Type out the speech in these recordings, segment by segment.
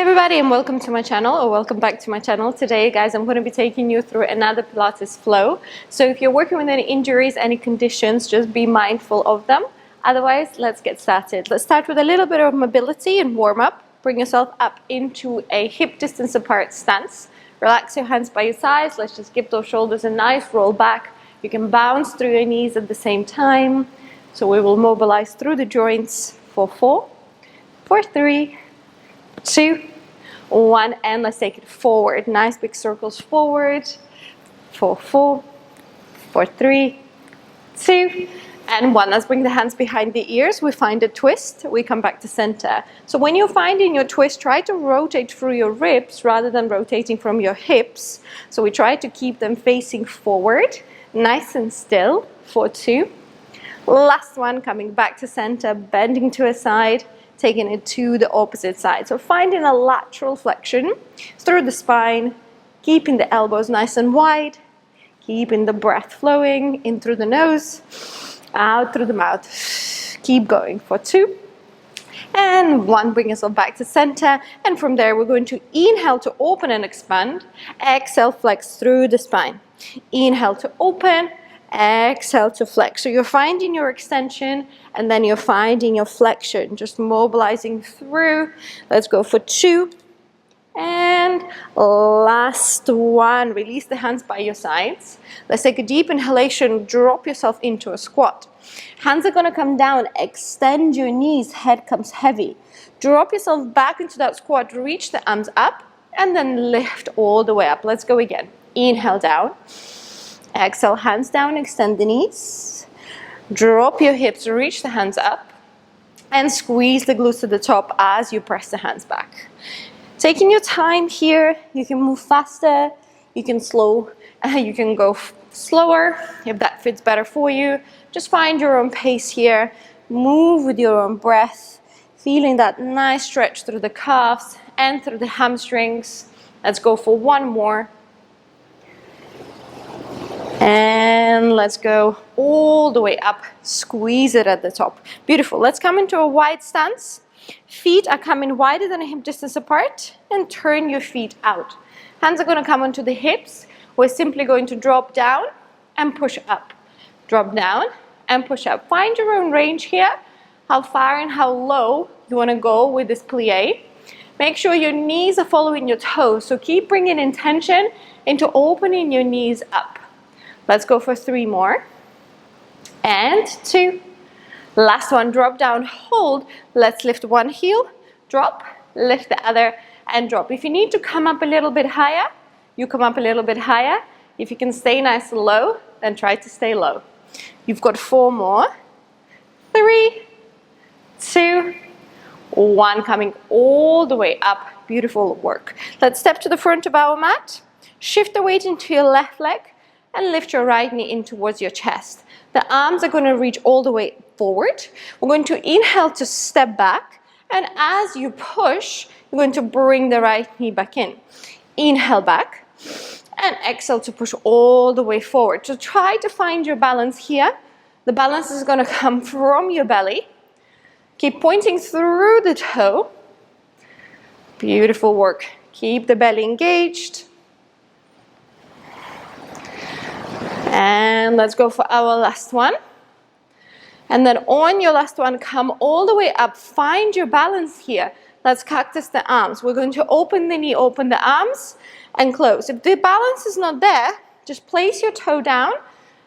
Hey everybody, and welcome to my channel, or welcome back to my channel. Today guys, I'm going to be taking you through another Pilates flow. So if you're working with any injuries, any conditions, just be mindful of them. Otherwise, let's get started. Let's start with a little bit of mobility and warm up. Bring yourself up into a hip distance apart stance. Relax your hands by your sides. Let's just give those shoulders a nice roll back. You can bounce through your knees at the same time. So we will mobilize through the joints for 4, for 3, 2, 1, and let's take it forward. Nice big circles forward. For 4, for 3, 2, and 1. Let's bring the hands behind the ears. We find a twist. We come back to center. So when you're finding your twist, try to rotate through your ribs rather than rotating from your hips. So we try to keep them facing forward, nice and still. For 2. Last one, coming back to center, bending to a side, taking it to the opposite side. So finding a lateral flexion through the spine, keeping the elbows nice and wide, keeping the breath flowing in through the nose, out through the mouth. Keep going for 2 and 1. Bring yourself back to center, and from there we're going to inhale to open and expand. Exhale, flex through the spine. Inhale to open, exhale to flex. So you're finding your extension and then you're finding your flexion, just mobilizing through. Let's go for 2 and last one. Release the hands by your sides. Let's take a deep inhalation. Drop yourself into a squat. Hands are going to come down. Extend your knees. Head comes heavy. Drop yourself back into that squat. Reach the arms up and then lift all the way up. Let's go again. Inhale down. Exhale, hands down, extend the knees. Drop your hips, reach the hands up, and squeeze the glutes to the top as you press the hands back. Taking your time here, you can move faster, you can you can go slower if that fits better for you. Just find your own pace here. Move with your own breath, feeling that nice stretch through the calves and through the hamstrings. Let's go for 1 more. And let's go all the way up. Squeeze it at the top. Beautiful. Let's come into a wide stance. Feet are coming wider than a hip distance apart, and turn your feet out. Hands are going to come onto the hips. We're simply going to drop down and push up. Drop down and push up. Find your own range here, how far and how low you want to go with this plie. Make sure your knees are following your toes. So keep bringing intention into opening your knees up. Let's go for 3 more. And 2. Last one, drop down, hold. Let's lift one heel, drop, lift the other, and drop. If you need to come up a little bit higher, you come up a little bit higher. If you can stay nice and low, then try to stay low. You've got 4 more. 3, 2, 1. Coming all the way up. Beautiful work. Let's step to the front of our mat. Shift the weight into your left leg. And lift your right knee in towards your chest. The arms are going to reach all the way forward. We're going to inhale to step back. And as you push, you're going to bring the right knee back in. Inhale back. And exhale to push all the way forward. So try to find your balance here. The balance is going to come from your belly. Keep pointing through the toe. Beautiful work. Keep the belly engaged. And let's go for our last one. And then on your last one, come all the way up. Find your balance here. Let's cactus the arms. We're going to open the knee, open the arms, and close. If the balance is not there, just place your toe down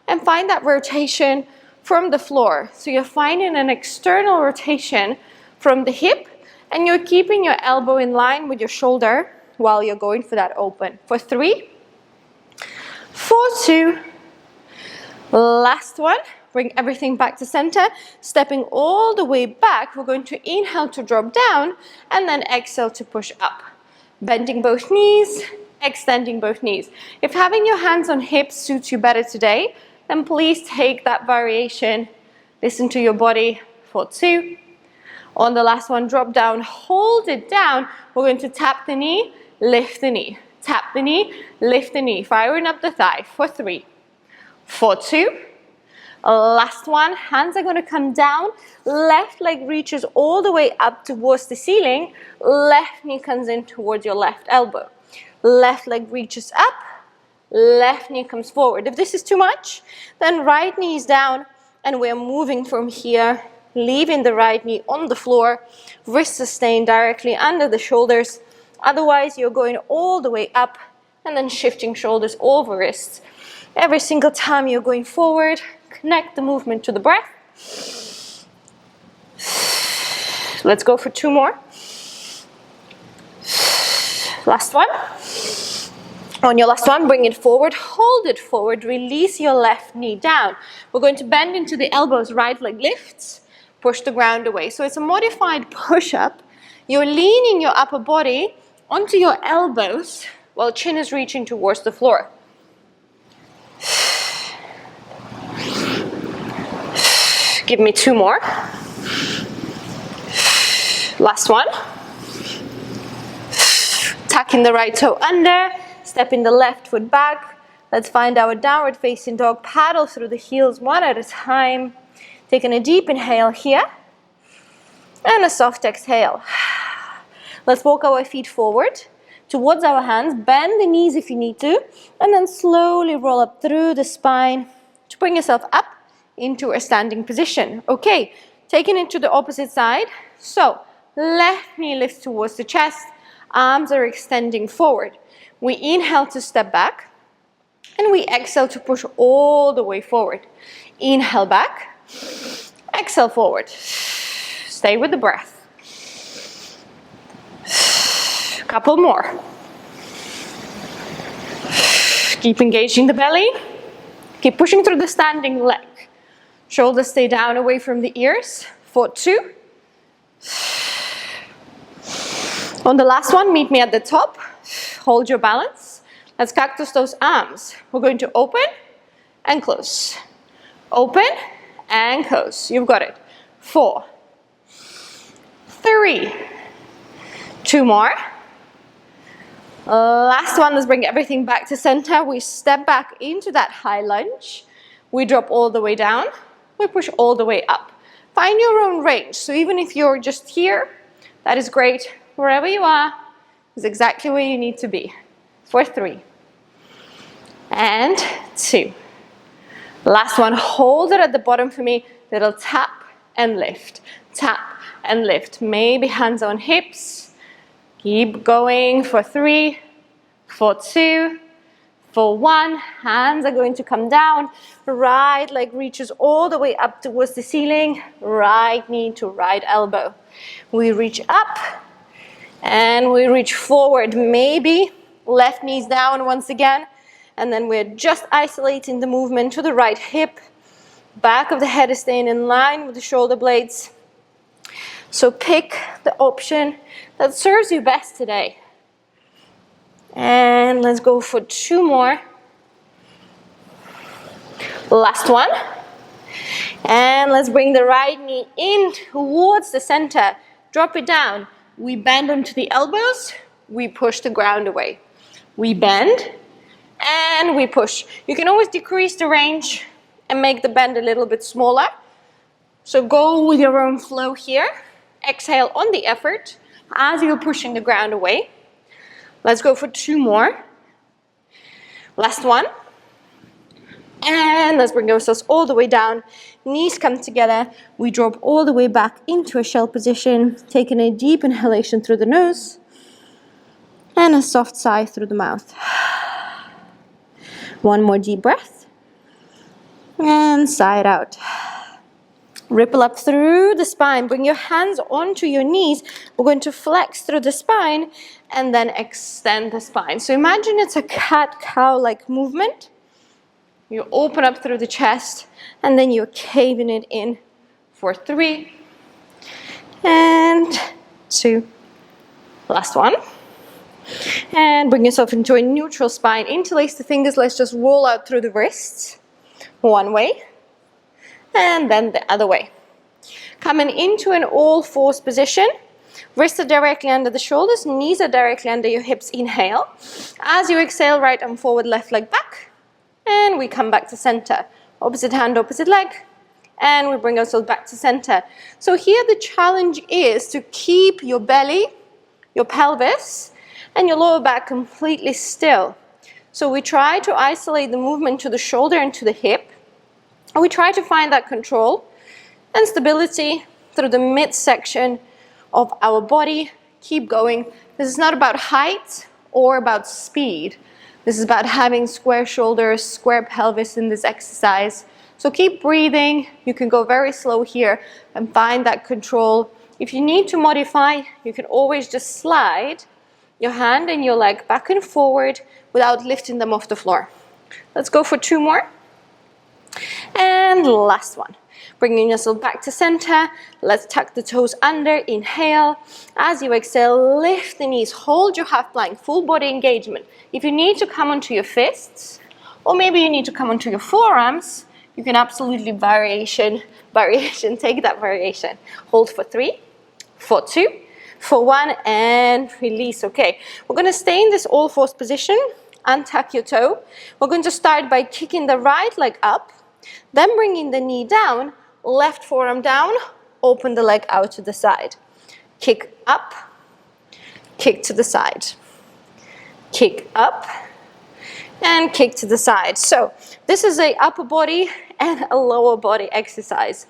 and find that rotation from the floor. So you're finding an external rotation from the hip, and you're keeping your elbow in line with your shoulder while you're going for that open. For 3, for 2, last one. Bring everything back to center. Stepping all the way back, we're going to inhale to drop down and then exhale to push up. Bending both knees, extending both knees. If having your hands on hips suits you better today, then please take that variation. Listen to your body for 2. On the last one, drop down, hold it down. We're going to tap the knee, lift the knee. Tap the knee, lift the knee. Firing up the thigh for 3. For 2, Last one, hands are going to come down, left leg reaches all the way up towards the ceiling, left knee comes in towards your left elbow. Left leg reaches up, left knee comes forward. If this is too much, then right knee is down, and we're moving from here, leaving the right knee on the floor, wrists are staying directly under the shoulders. Otherwise, you're going all the way up and then shifting shoulders over wrists. Every single time you're going forward, connect the movement to the breath. Let's go for 2 more. Last one. On your last one, bring it forward, hold it forward, release your left knee down. We're going to bend into the elbows, right leg lifts, push the ground away. So it's a modified push-up. You're leaning your upper body onto your elbows while chin is reaching towards the floor. Give me 2 more. Last one. Tucking the right toe under, stepping the left foot back. Let's find our downward facing dog. Paddle through the heels one at a time. Taking a deep inhale here and a soft exhale. Let's walk our feet forward towards our hands. Bend the knees if you need to, and then slowly roll up through the spine to bring yourself up into a standing position. Okay, taking it to the opposite side. So left knee lifts towards the chest, arms are extending forward. We inhale to step back, and we exhale to push all the way forward. Inhale back, exhale forward. Stay with the breath. Couple more. Keep engaging the belly. Keep pushing through the standing leg. Shoulders stay down away from the ears. For 2. On the last one, meet me at the top. Hold your balance. Let's cactus those arms. We're going to open and close. Open and close. You've got it. 4, 3, 2 more. Last one, let's bring everything back to center. We step back into that high lunge. We drop all the way down. We push all the way up. Find your own range. So even if you're just here, that is great. Wherever you are is exactly where you need to be. For 3 and 2. Last one, hold it at the bottom for me. Little tap and lift. Tap and lift. Maybe hands on hips. Keep going for 3, for 2, for 1. Hands are going to come down. Right leg reaches all the way up towards the ceiling. Right knee to right elbow. We reach up and we reach forward. Maybe left knee's down once again. And then we're just isolating the movement to the right hip. Back of the head is staying in line with the shoulder blades. So pick the option that serves you best today. And let's go for 2 more. Last one. And let's bring the right knee in towards the center. Drop it down. We bend onto the elbows. We push the ground away. We bend and we push. You can always decrease the range and make the bend a little bit smaller. So go with your own flow here. Exhale on the effort as you're pushing the ground away. Let's go for 2 more. Last one. And let's bring ourselves all the way down. Knees come together. We drop all the way back into a shell position. Taking a deep inhalation through the nose. And a soft sigh through the mouth. 1 more deep breath. And sigh it out. Ripple up through the spine. Bring your hands onto your knees. We're going to flex through the spine and then extend the spine. So imagine it's a cat-cow-like movement. You open up through the chest and then you're caving it in for 3 and 2. Last one. And bring yourself into a neutral spine. Interlace the fingers. Let's just roll out through the wrists. 1 way. And then the other way. Coming into an all-fours position. Wrists are directly under the shoulders. Knees are directly under your hips. Inhale. As you exhale, right arm forward, left leg back. And we come back to center. opposite hand, opposite leg, and we bring ourselves back to center. So here the challenge is to keep your belly, your pelvis, and your lower back completely still. So we try to isolate the movement to the shoulder and to the hip, and we try to find that control and stability through the midsection of our body. Keep going. This is not about height or about speed. This is about having square shoulders, square pelvis in this exercise. So keep breathing. You can go very slow here and find that control. If you need to modify, you can always just slide your hand and your leg back and forward without lifting them off the floor. Let's go for 2 more. And last one. Bringing yourself back to center. Let's tuck the toes under. Inhale. As you exhale, lift the knees. Hold your half plank, full body engagement. If you need to come onto your fists, or maybe you need to come onto your forearms, you can absolutely variation, take that variation. Hold for 3, for 2, for 1, and release. Okay, we're going to stay in this all fours position. Untuck your toe. We're going to start by kicking the right leg up, then bringing the knee down, left forearm down, open the leg out to the side. Kick up, kick to the side. Kick up, and kick to the side. So this is a upper body and a lower body exercise.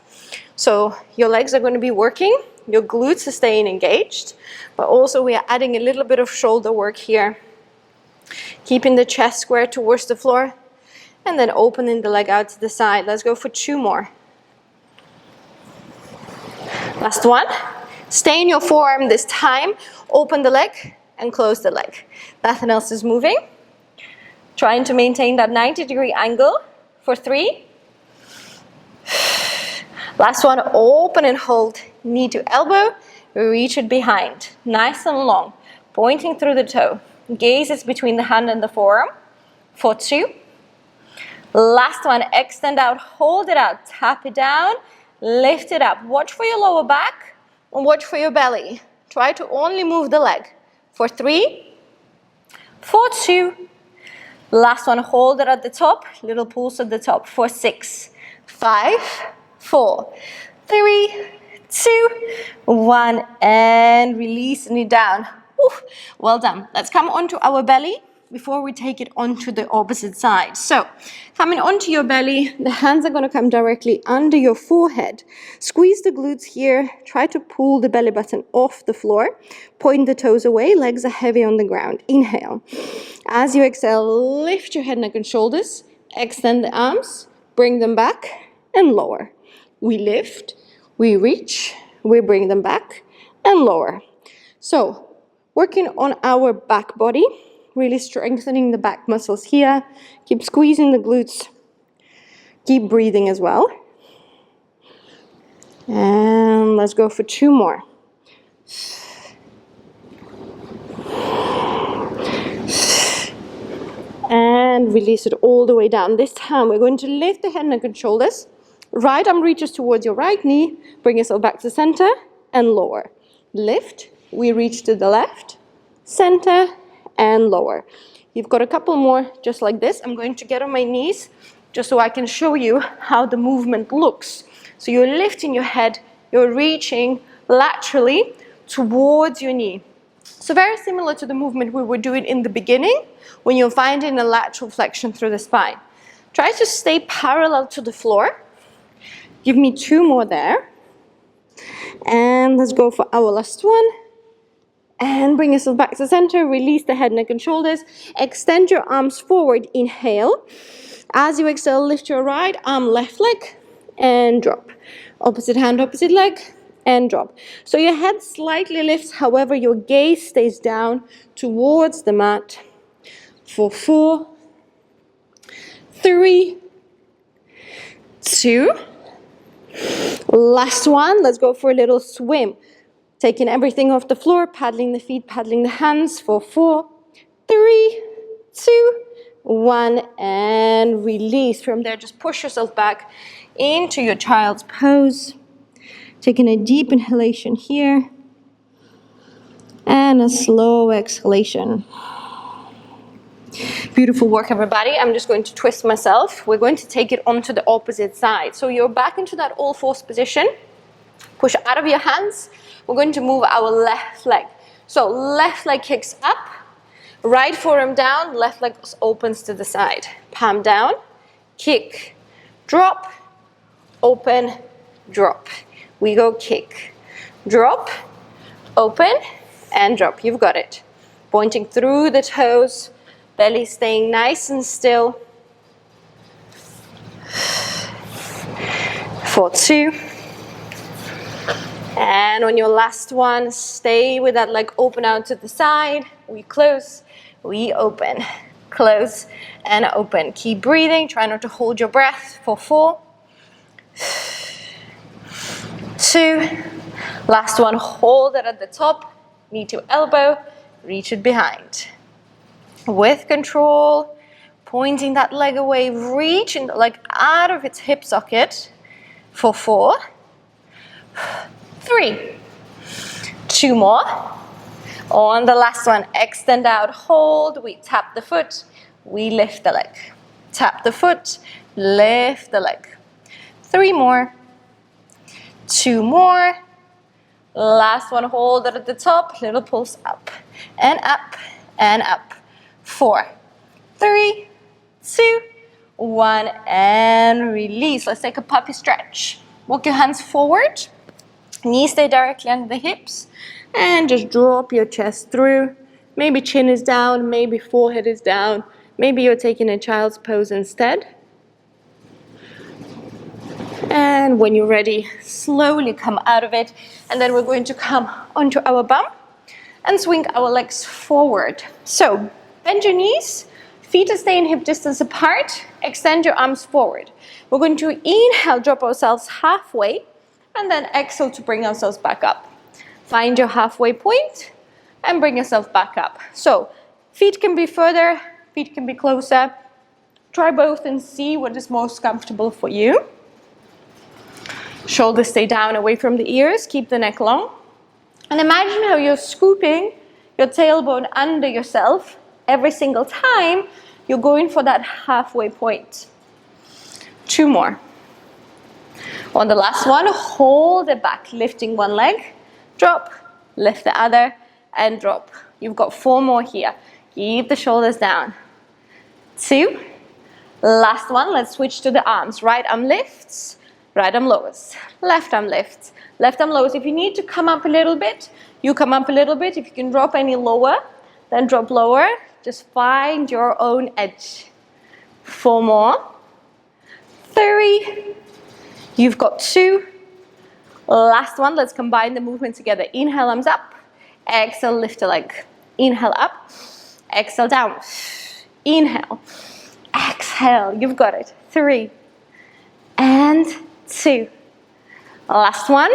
So your legs are going to be working, your glutes are staying engaged, but also we are adding a little bit of shoulder work here. Keeping the chest square towards the floor, and then opening the leg out to the side. Let's go for 2 more. Last one. Stay in your forearm this time. Open the leg and close the leg. Nothing else is moving. Trying to maintain that 90-degree angle for 3. Last one. Open and hold. Knee to elbow. Reach it behind. Nice and long. Pointing through the toe. Gaze is between the hand and the forearm. For 2. Last one. Extend out. Hold it out. Tap it down. Lift it up. Watch for your lower back and watch for your belly. Try to only move the leg. For 3. For 2. Last one. Hold it at the top. Little pulse at the top. For 6. 5. 4. 3. 2. 1. And release it down. Well done. Let's come onto our belly before we take it onto the opposite side. So, coming onto your belly, the hands are going to come directly under your forehead. Squeeze the glutes here. Try to pull the belly button off the floor. Point the toes away. Legs are heavy on the ground. Inhale. As you exhale, lift your head, neck, and shoulders. Extend the arms. Bring them back and lower. We lift. We reach. We bring them back and lower. So, working on our back body, really strengthening the back muscles here. Keep squeezing the glutes. Keep breathing as well. And let's go for 2 more. And release it all the way down. This time we're going to lift the head, neck, and shoulders. Right arm reaches towards your right knee. Bring yourself back to center and lower. Lift. We reach to the left, center, and lower. You've got a couple more just like this. I'm going to get on my knees just so I can show you how the movement looks. So you're lifting your head, you're reaching laterally towards your knee. So very similar to the movement we were doing in the beginning when you're finding a lateral flexion through the spine. Try to stay parallel to the floor. Give me 2 more there. And let's go for our last one. And bring yourself back to center. Release the head, neck, and shoulders. Extend your arms forward. Inhale. As you exhale, lift your right arm, left leg, and drop. Opposite hand, opposite leg, and drop. So your head slightly lifts, however, your gaze stays down towards the mat. For 4, 3, 2. Last one. Let's go for a little swim. Taking everything off the floor, paddling the feet, paddling the hands for 4, 3, 2, 1, and release. From there, just push yourself back into your child's pose. Taking a deep inhalation here and a slow exhalation. Beautiful work, everybody. I'm just going to twist myself. We're going to take it onto the opposite side. So you're back into that all fours position. Push out of your hands. We're going to move our left leg. So left leg kicks up, right forearm down, left leg opens to the side. Palm down, kick, drop, open, drop. We go kick, drop, open, and drop. You've got it. Pointing through the toes, belly staying nice and still. 4, 2. And on your last one, stay with that leg open out to the side. We close, we open, close, and open. Keep breathing. Try not to hold your breath for 4, 2. Last one, hold it at the top. Knee to elbow, reach it behind. With control, pointing that leg away, reaching the leg out of its hip socket for 4, 3, 2 more. On the last one, extend out, hold, we tap the foot, we lift the leg. Tap the foot, lift the leg. 3 more, 2 more. Last one, hold it at the top, little pulse up and up and up. 4, 3, 2, 1, and release. Let's take a puppy stretch. Walk your hands forward. Knees stay directly under the hips. And just drop your chest through. Maybe chin is down, maybe forehead is down. Maybe you're taking a child's pose instead. And when you're ready, slowly come out of it. And then we're going to come onto our bum and swing our legs forward. So bend your knees, feet are staying hip distance apart, extend your arms forward. We're going to inhale, drop ourselves halfway, and then exhale to bring ourselves back up. Find your halfway point and bring yourself back up. So feet can be further, feet can be closer. Try both and see what is most comfortable for you. Shoulders stay down away from the ears, keep the neck long. And imagine how you're scooping your tailbone under yourself. Every single time you're going for that halfway point. 2 more. On the last one, hold it back, lifting one leg, drop, lift the other, and drop. You've got 4 more here. Keep the shoulders down. 2. Last one, let's switch to the arms. Right arm lifts, right arm lowers. Left arm lifts, left arm lowers. If you need to come up a little bit, you come up a little bit. If you can drop any lower, then drop lower. Just find your own edge. 4 more. 3. You've got 2. Last one, let's combine the movement together. Inhale, arms up. Exhale, lift the leg. Inhale up. Exhale, down. Inhale. Exhale. You've got it. 3. And 2. Last one.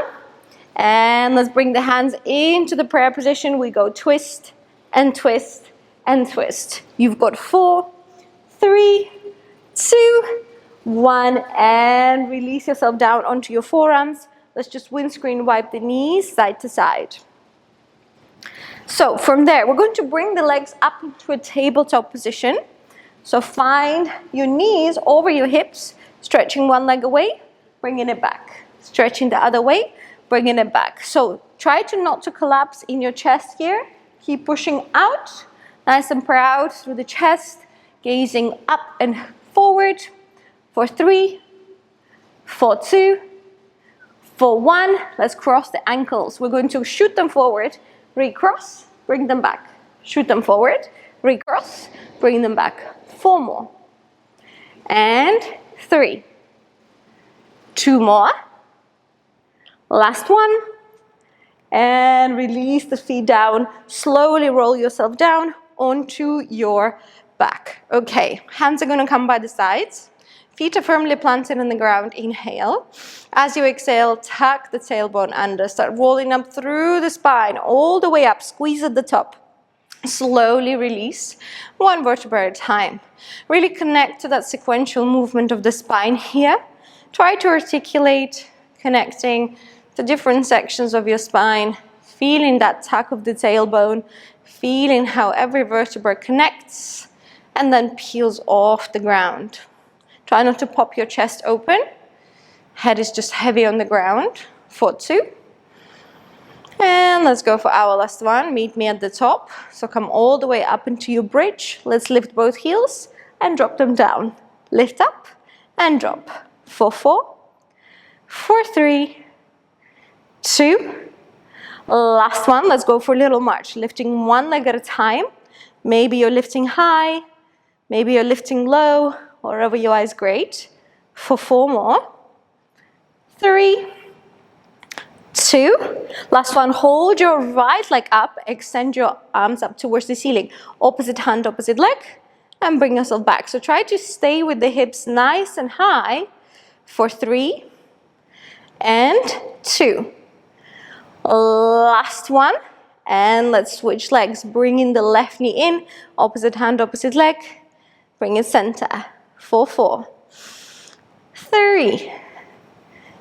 And let's bring the hands into the prayer position. We go twist and twist and twist. You've got 4, 3, 2, 1, and release yourself down onto your forearms. Let's just windscreen wipe the knees side to side. So from there, we're going to bring the legs up into a tabletop position. So find your knees over your hips, stretching one leg away, bringing it back. Stretching the other way, bringing it back. So try to not to collapse in your chest here. Keep pushing out, nice and proud through the chest, gazing up and forward. For 3, for 2, for 1. Let's cross the ankles. We're going to shoot them forward, recross, bring them back. Shoot them forward, recross, bring them back. 4 more. And 3. 2 more. Last one. And release the feet down. Slowly roll yourself down onto your back. Okay, hands are going to come by the sides. Feet are firmly planted on the ground. Inhale. As you exhale, tuck the tailbone under. Start rolling up through the spine, all the way up. Squeeze at the top. Slowly release, 1 vertebra at a time. Really connect to that sequential movement of the spine here. Try to articulate, connecting the different sections of your spine, feeling that tuck of the tailbone, feeling how every vertebra connects and then peels off the ground. Try not to pop your chest open. Head is just heavy on the ground. For 2. And let's go for our last one. Meet me at the top. So come all the way up into your bridge. Let's lift both heels and drop them down. Lift up and drop. For 4, for 3, 2. Last one. Let's go for a little march. Lifting one leg at a time. Maybe you're lifting high. Maybe you're lifting low. Wherever you are is great. For 4 more. 3, 2. Last one. Hold your right leg up. Extend your arms up towards the ceiling. Opposite hand, opposite leg. And bring yourself back. So try to stay with the hips nice and high. For 3 and 2. Last one. And let's switch legs. Bringing the left knee in. Opposite hand, opposite leg. Bring it center. For 4, 3.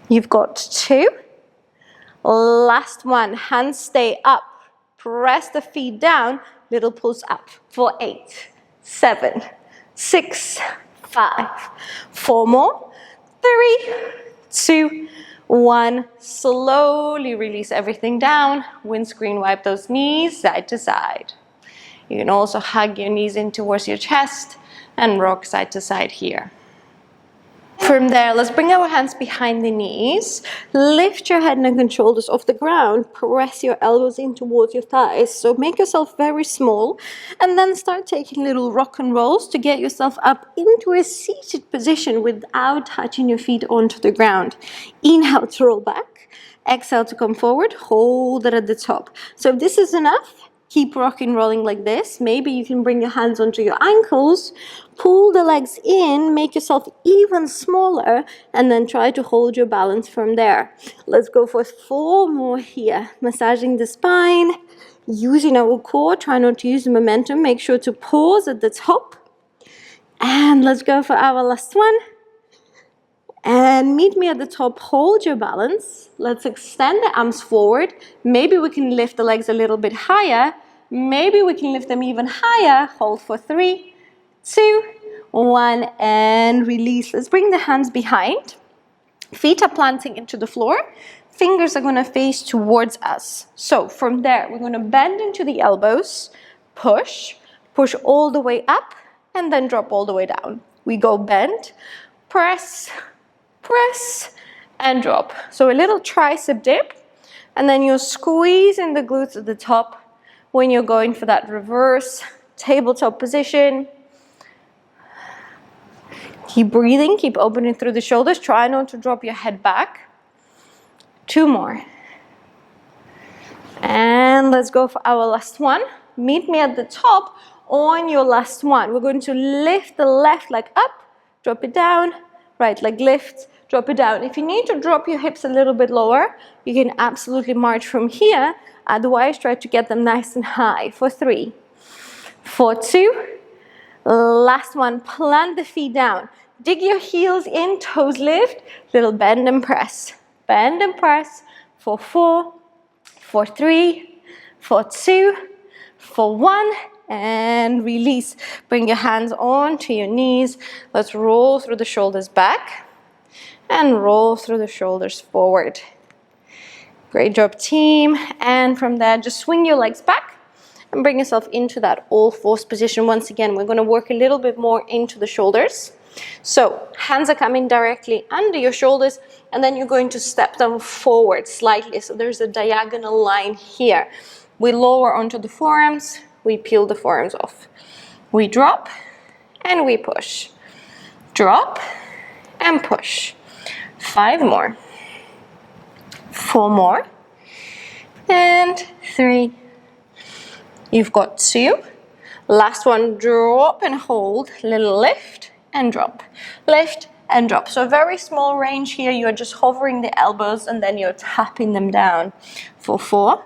You've got 2. Last one. Hands stay up. Press the feet down. Little pulse up. For 8, 7, 6, 5. 4 more. 3, 2, 1. Slowly release everything down. Windscreen wipe those knees side to side. You can also hug your knees in towards your chest and rock side to side here. From there, let's bring our hands behind the knees. Lift your head, neck, and shoulders off the ground. Press your elbows in towards your thighs. So make yourself very small. And then start taking little rock and rolls to get yourself up into a seated position without touching your feet onto the ground. Inhale to roll back. Exhale to come forward. Hold it at the top. So if this is enough, keep rocking, rolling like this. Maybe you can bring your hands onto your ankles. Pull the legs in, make yourself even smaller, and then try to hold your balance from there. Let's go for 4 more here. Massaging the spine, using our core. Try not to use the momentum. Make sure to pause at the top. And let's go for our last one. And meet me at the top. Hold your balance. Let's extend the arms forward. Maybe we can lift the legs a little bit higher. Maybe we can lift them even higher. Hold for 3, 2, 1, and release. Let's bring the hands behind. Feet are planting into the floor. Fingers are going to face towards us. So from there, we're going to bend into the elbows, push all the way up, and then drop all the way down. We go bend, press, and drop. So a little tricep dip, and then you're squeezing the glutes at the top when you're going for that reverse tabletop position. Keep breathing, keep opening through the shoulders. Try not to drop your head back. 2 more. And let's go for our last one. Meet me at the top on your last one. We're going to lift the left leg up, drop it down, right leg lift, drop it down. If you need to drop your hips a little bit lower, you can absolutely march from here. Otherwise, try to get them nice and high. For 3, for 2. Last one, plant the feet down. Dig your heels in, toes lift, little bend and press. Bend and press. For 4, for 3, for 2, for 1, and release. Bring your hands onto your knees. Let's roll through the shoulders back and roll through the shoulders forward. Great job, team. And from there, just swing your legs back and bring yourself into that all-fours position. Once again, we're going to work a little bit more into the shoulders. So hands are coming directly under your shoulders, and then you're going to step them forward slightly. So there's a diagonal line here. We lower onto the forearms, we peel the forearms off. We drop and we push. Drop and push. 5 more. 4 more. And 3. You've got 2. Last one, drop and hold. Little lift and drop. Lift and drop. So a very small range here. You're just hovering the elbows and then you're tapping them down. For 4,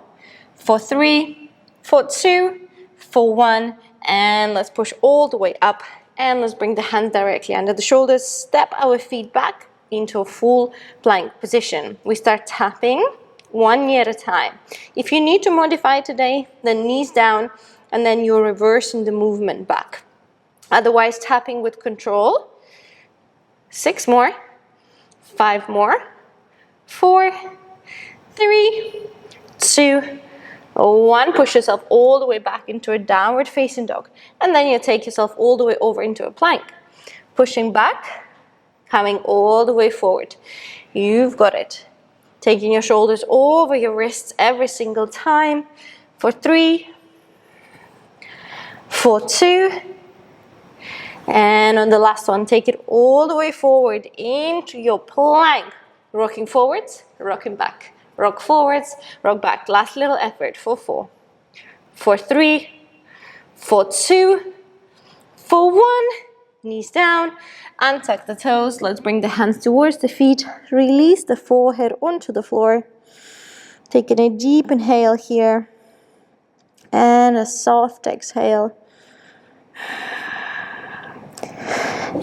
for 3, for 2, for 1. And let's push all the way up. And let's bring the hands directly under the shoulders. Step our feet back into a full plank position. We start tapping 1 knee at a time. If you need to modify today, then knees down, and then you're reversing the movement back. Otherwise, tapping with control. 6 more, 5 more, 4, 3, 2, 1. Push yourself all the way back into a downward facing dog. And then you take yourself all the way over into a plank. Pushing back, coming all the way forward. You've got it. Taking your shoulders over your wrists every single time. For 3, for 2, and on the last one, take it all the way forward into your plank. Rocking forwards, rocking back. Rock forwards, rock back. Last little effort for 4, for 3, for 2, for 1. Knees down, untuck the toes. Let's bring the hands towards the feet. Release the forehead onto the floor. Taking a deep inhale here and a soft exhale.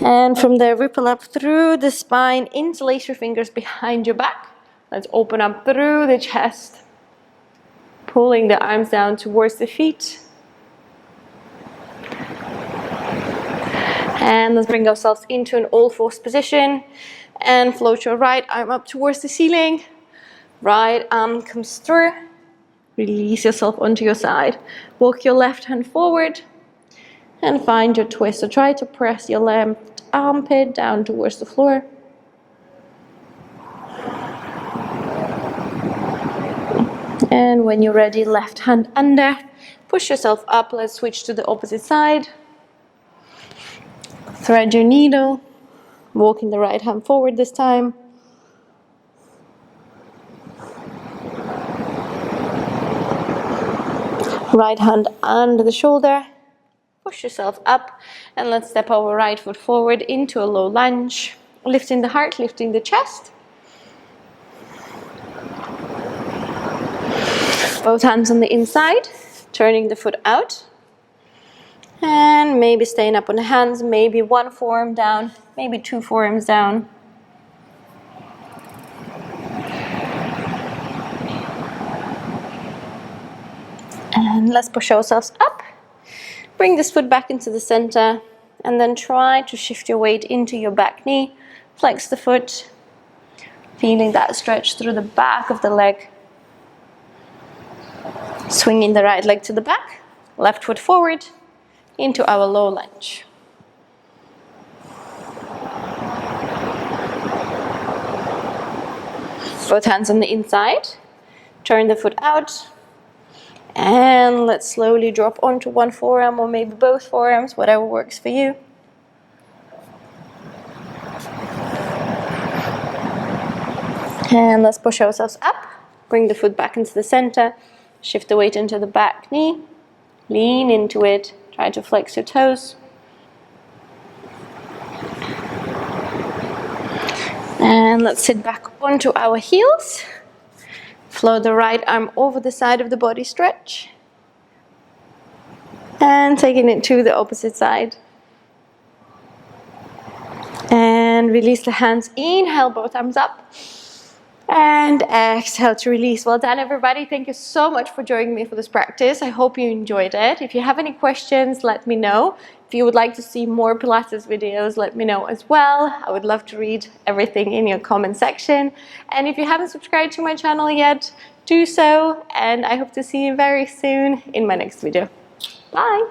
And from there, ripple up through the spine, interlace your fingers behind your back. Let's open up through the chest, pulling the arms down towards the feet. And let's bring ourselves into an all-fours position and float your right arm up towards the ceiling. Right arm comes through. Release yourself onto your side. Walk your left hand forward and find your twist. So try to press your left armpit down towards the floor. And when you're ready, left hand under. Push yourself up. Let's switch to the opposite side. Thread your needle. Walking the right hand forward this time. Right hand under the shoulder. Push yourself up and let's step our right foot forward into a low lunge. Lifting the heart, lifting the chest. Both hands on the inside, turning the foot out. And maybe staying up on the hands, maybe one forearm down, maybe 2 forearms down. And let's push ourselves up. Bring this foot back into the center and then try to shift your weight into your back knee. Flex the foot, feeling that stretch through the back of the leg. Swinging the right leg to the back, left foot forward into our low lunge. Both hands on the inside, turn the foot out. And let's slowly drop onto one forearm or maybe both forearms, whatever works for you. And let's push ourselves up. Bring the foot back into the center. Shift the weight into the back knee. Lean into it. Try to flex your toes. And let's sit back onto our heels. Flow the right arm over the side of the body, stretch. And taking it to the opposite side. And release the hands. Inhale, both arms up. And exhale to release. Well done, everybody. Thank you so much for joining me for this practice. I hope you enjoyed it. If you have any questions, let me know. If you would like to see more Pilates videos, let me know as well. I would love to read everything in your comment section. And if you haven't subscribed to my channel yet, do so. And I hope to see you very soon in my next video. Bye.